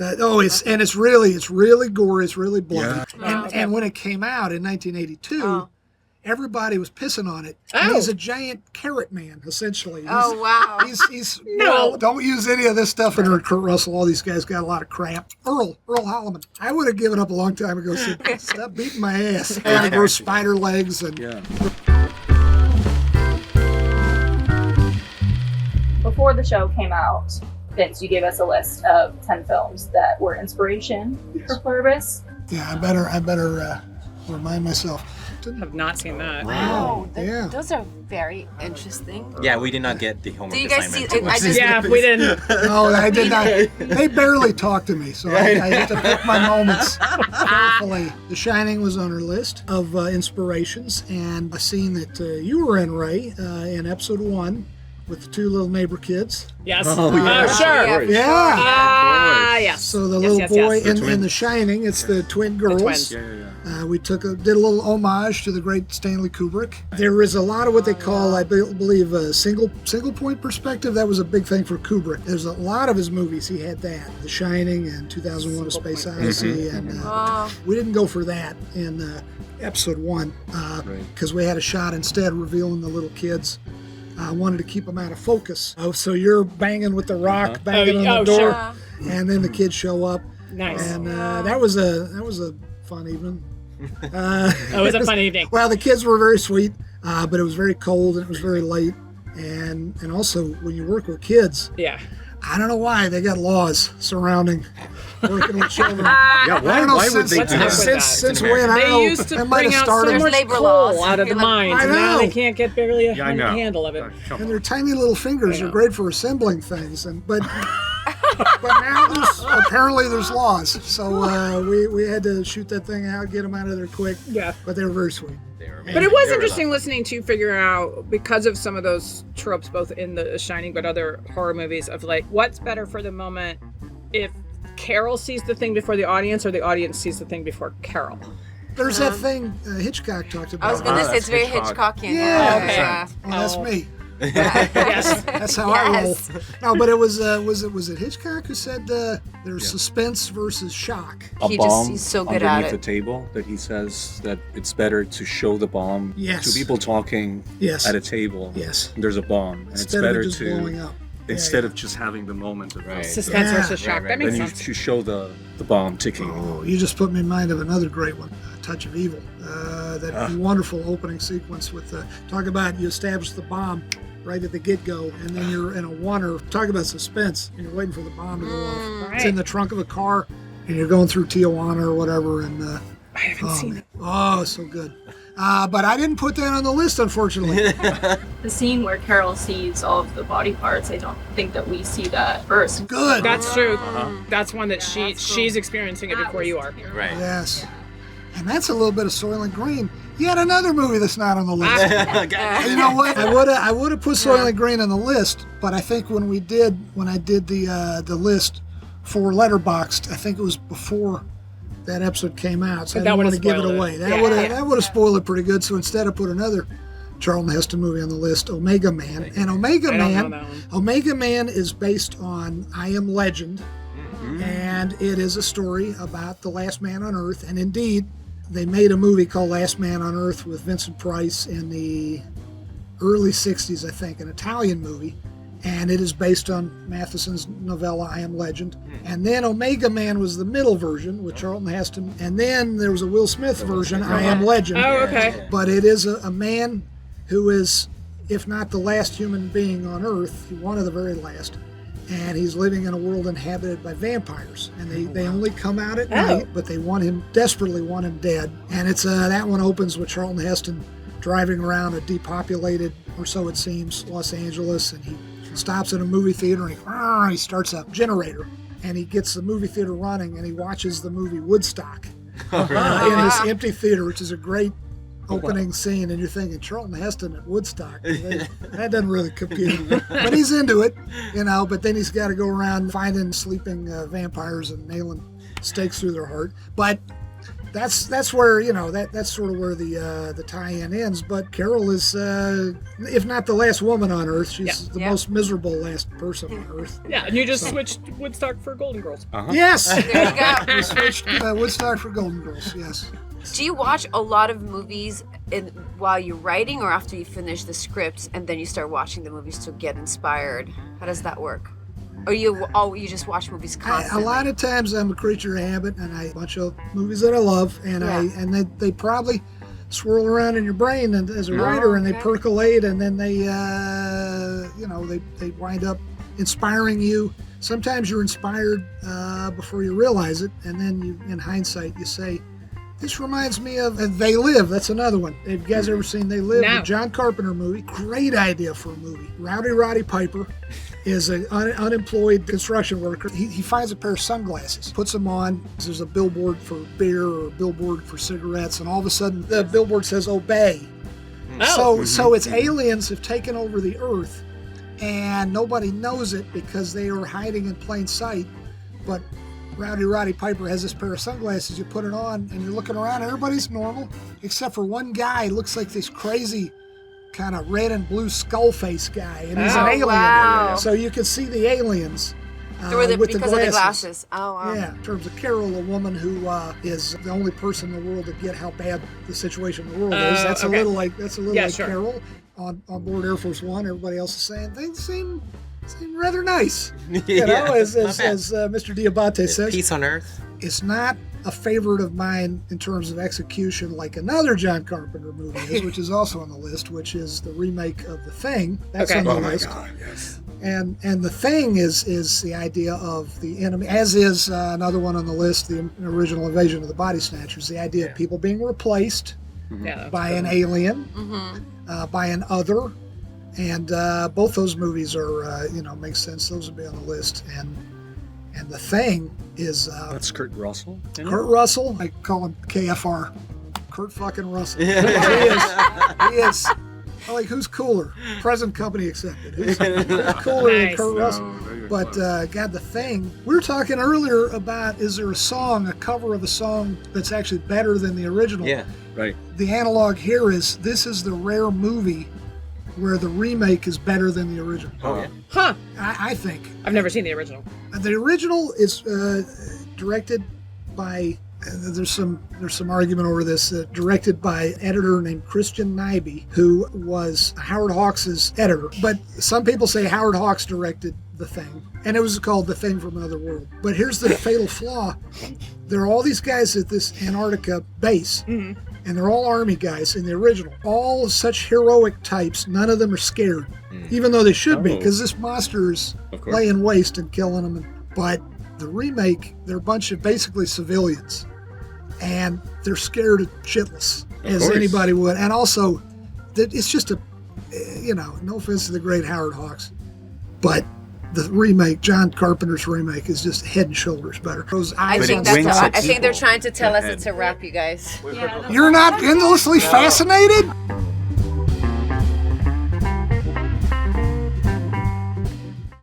It's really gory. It's really bloody. Yeah. And when it came out in 1982. Everybody was pissing on it. And he's a giant carrot man, essentially. Wow. He's no. Don't use any of this stuff. And Kurt Russell, all these guys got a lot of crap. Earl Holliman. I would have given up a long time ago. Said, stop beating my ass. And grow spider legs. And Before the show came out, Vince, you gave us a list of 10 films that were inspiration for Pluribus. Yeah, I better remind myself. Have not seen that. Wow. Those are very interesting. Yeah, we did not get the homework Do you guys assignment. see? We didn't. No, I did not. They barely talked to me, so I had to pick my moments carefully. The Shining was on our list of inspirations, and a scene that you were in, Ray, in episode 1 with the 2 little neighbor kids. Yes. Oh, yeah. Sure. Yeah. Yes. So the little boy in The Shining, it's the twin girls. The twins. We did a little homage to the great Stanley Kubrick. There is a lot of what they call, I believe, a single point perspective. That was a big thing for Kubrick. There's a lot of his movies he had that. The Shining and 2001: A Space Odyssey. And we didn't go for that in episode 1 because we had a shot instead revealing the little kids. I wanted to keep them out of focus. So you're banging with the rock, banging on the door, sure. And then the kids show up. Nice. And that was a fun evening. It was a fun evening. Well, the kids were very sweet, but it was very cold and it was very late. And also, when you work with kids, I don't know why they got laws surrounding working with children. Why would they do that? Since when? I don't know. They used to bring out so much labor coal laws. out of the mines, I and now know. they can't get barely a handle of it. And their tiny little fingers are great for assembling things, but now apparently there's laws. So we had to shoot that thing out, get them out of there quick. Yeah. But they were very sweet. But it was interesting listening to figure out, because of some of those tropes, both in The Shining but other horror movies, of like, what's better for the moment if Carol sees the thing before the audience or the audience sees the thing before Carol. There's that thing Hitchcock talked about. I was going to say it's very Hitchcockian. Yeah. Well, that's me. Yes. That's how I roll. No, but it was it Hitchcock who said there's suspense versus shock. He's so good at underneath it. the table that he says that it's better to show the bomb to people talking at a table. Yes. There's a bomb, and it's better just blowing up. Instead of just having the moment of Suspense versus shock. That makes then sense. you show the bomb ticking. Oh, you just put me in mind of another great one, Touch of Evil. That wonderful opening sequence with talk about you establish the bomb right at the get-go, and then you're in a oneer. Talk about suspense, and you're waiting for the bomb to go off. Right. It's in the trunk of a car, and you're going through Tijuana or whatever, and I haven't seen it. Oh, so good. But I didn't put that on the list, unfortunately. The scene where Carol sees all of the body parts, I don't think that we see that first. Good. That's true. That's one that she's experiencing it before you are. Right. Yes. And that's a little bit of Soylent Green. Yet another movie that's not on the list. You know what? I would have put Soylent Green on the list, but I think when I did the list for Letterboxd, I think it was before that episode came out, so I didn't want to give it away. That would have spoiled it pretty good. So instead, I put another Charlton Heston movie on the list, Omega Man. And Omega Man is based on I Am Legend, and it is a story about the last man on Earth. And indeed, they made a movie called Last Man on Earth with Vincent Price in the early 60s, I think, an Italian movie. And it is based on Matheson's novella, I Am Legend. And then Omega Man was the middle version with Charlton Heston. And then there was a Will Smith version, I Am Legend. Oh, okay. But it is a man who is, if not the last human being on Earth, one of the very last. And he's living in a world inhabited by vampires. And they only come out at night, but they desperately want him dead. And it's that one opens with Charlton Heston driving around a depopulated, or so it seems, Los Angeles, and he stops at a movie theater and he starts a generator, and he gets the movie theater running, and he watches the movie Woodstock in this empty theater, which is a great opening scene. And you're thinking, Charlton Heston at Woodstock, that doesn't really compute. But he's into it, but then he's got to go around finding sleeping vampires and nailing stakes through their heart. But that's where that's sort of where the tie-in ends. But Carol is, if not the last woman on Earth, she's the most miserable last person on Earth. Yeah, and you just switched Woodstock for Golden Girls. Yes, there you go. We switched Woodstock for Golden Girls. Yes. Do you watch a lot of movies while you're writing, or after you finish the scripts and then you start watching the movies to get inspired? How does that work? Or you just watch movies constantly? A lot of times I'm a creature of habit, and a bunch of movies that I love, and they probably swirl around in your brain and as a writer, and they percolate, and then they wind up inspiring you. Sometimes you're inspired before you realize it, and then in hindsight you say, this reminds me of They Live. That's another one. Have you guys ever seen They Live? No. The John Carpenter movie. Great idea for a movie. Roddy Piper is an unemployed construction worker. He finds a pair of sunglasses, puts them on. There's a billboard for beer or a billboard for cigarettes, and all of a sudden the billboard says obey. So it's aliens have taken over the earth, and nobody knows it because they are hiding in plain sight. But Roddy Piper has this pair of sunglasses. You put it on, and you're looking around. Everybody's normal, except for one guy. Looks like this crazy kind of red and blue skull face guy, and he's an alien. Wow. So you can see the aliens because with of the glasses. Oh, wow. Yeah, in terms of Carol, a woman who is the only person in the world to get how bad the situation in the world is. That's a little like Carol on board Air Force One. Everybody else is saying things seem rather nice. As Mr. Diabate says. Peace on Earth. It's not a favorite of mine in terms of execution like another John Carpenter movie is, which is also on the list, which is the remake of The Thing. That's on the list. Oh my God, yes. And The Thing is the idea of the enemy, as is another one on the list, the original Invasion of the Body Snatchers, the idea of people being replaced by an alien, by an other. And both those movies are, make sense. Those would be on the list. And The Thing is... that's Kurt Russell? Kurt Russell. I call him KFR. Kurt fucking Russell. He is. Like, who's cooler? Present company accepted. Who's cooler than Kurt Russell? But, God, The Thing. We were talking earlier about, is there a cover of a song that's actually better than the original? Yeah. Right. The analog here is, this is the rare movie where the remake is better than the original. Oh, yeah. Huh. I think. I've never seen the original. The original is directed by, there's some argument over this, directed by an editor named Christian Nyby, who was Howard Hawks' editor. But some people say Howard Hawks directed The Thing, and it was called The Thing from Another World. But here's the fatal flaw. There are all these guys at this Antarctica base, and they're all army guys in the original. All such heroic types, none of them are scared, even though they should be, because this monster is laying waste and killing them. But the remake, they're a bunch of basically civilians, and they're scared shitless, as anybody would. And also, it's just no offense to the great Howard Hawks, but the remake, John Carpenter's remake, is just head and shoulders better. I think they're trying to tell us it's a wrap, you guys. You're not endlessly fascinated?